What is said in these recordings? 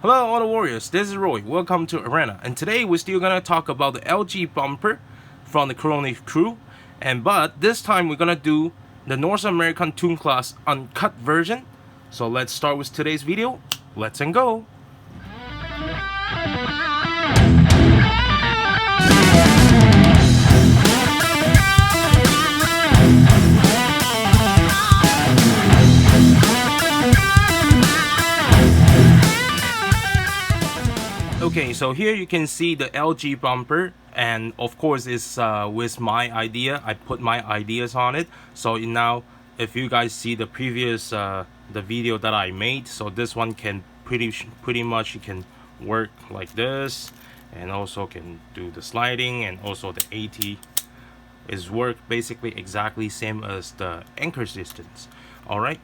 Hello Auto Warriors, this is Roy, welcome to Arena, and today we're still gonna talk about the LG bumper from the Corona Crew, but this time we're gonna do the North American Tune Class Uncut version. So let's start with today's video, let's go! Okay, so here you can see the LG bumper, and of course it's with my idea. I put my ideas on it. So now if you guys see the previous the video that I made, so this one can pretty much you can work like this, and also can do the sliding, and also the AT is work basically exactly same as the anchor systems. All right,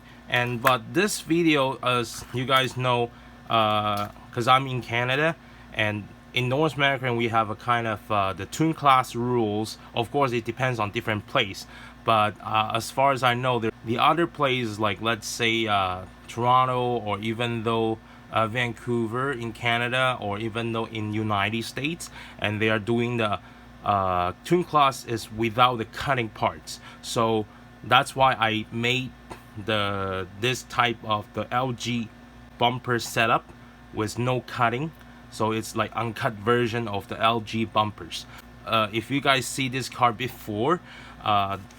but this video, as you guys know, because I'm in Canada, and in North America we have a kind of the tune class rules. Of course it depends on different place, but as far as I know, the other places, like let's say Toronto, or even though Vancouver in Canada, or even though in United States, and they are doing the tune class is without the cutting parts. So that's why I made this type of the LG bumper setup with no cutting. So it's like uncut version of the LG bumpers. If you guys see this car before,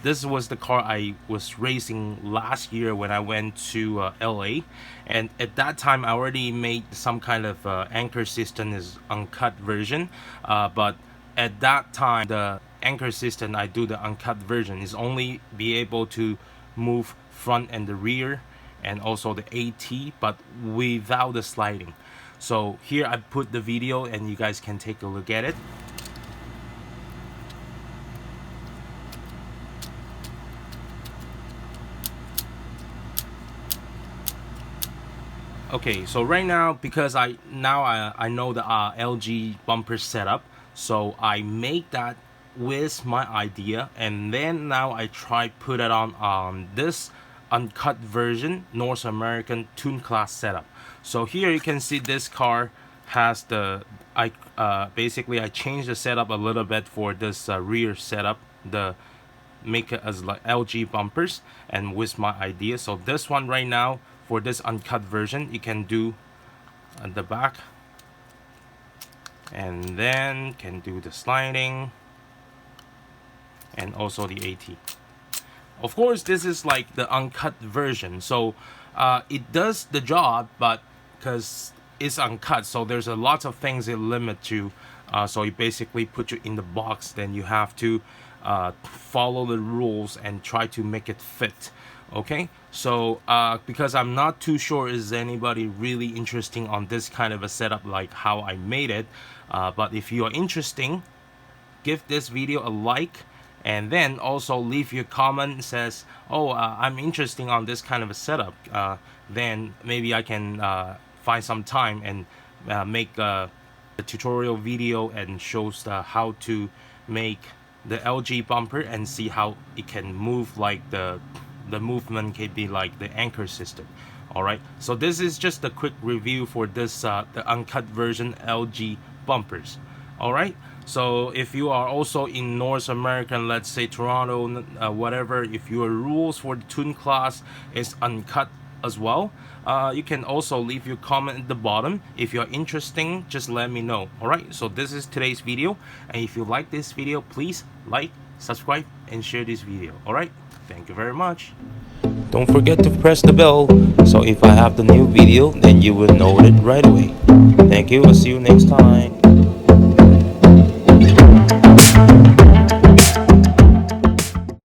this was the car I was racing last year when I went to LA, and at that time I already made some kind of anchor system is uncut version, but at that time the anchor system I do the uncut version is only be able to move front and the rear, and also the AT, but without the sliding. So here I put the video and you guys can take a look at it. Okay, so right now, because I know the LG bumper setup, so I make that with my idea, and then now I try put it on this uncut version North American tune class setup. So here you can see this car has the basically I changed the setup a little bit for this rear setup, the make it as like LG bumpers and with my idea. So this one right now for this uncut version you can do at the back, and then can do the sliding and also the AT. Of course this is like the uncut version, so it does the job, but because it's uncut, so there's a lot of things it limit to, so it basically put you in the box. Then you have to follow the rules and try to make it fit. Okay, so because I'm not too sure is anybody really interesting on this kind of a setup like how I made it, but if you are interesting, give this video a like, and then also leave your comment says, oh, I'm interested on this kind of a setup, then maybe I can find some time and make a tutorial video and shows how to make the LG bumper and see how it can move, like the movement can be like the anchor system. Alright, so this is just a quick review for this the uncut version LG bumpers. Alright, so if you are also in North America, let's say Toronto, whatever, if your rules for the tune class is uncut as well, you can also leave your comment at the bottom. If you're interested, just let me know. Alright, so this is today's video, and if you like this video, please like, subscribe, and share this video. Alright, thank you very much. Don't forget to press the bell, so if I have the new video, then you will know it right away. Thank you, I'll see you next time.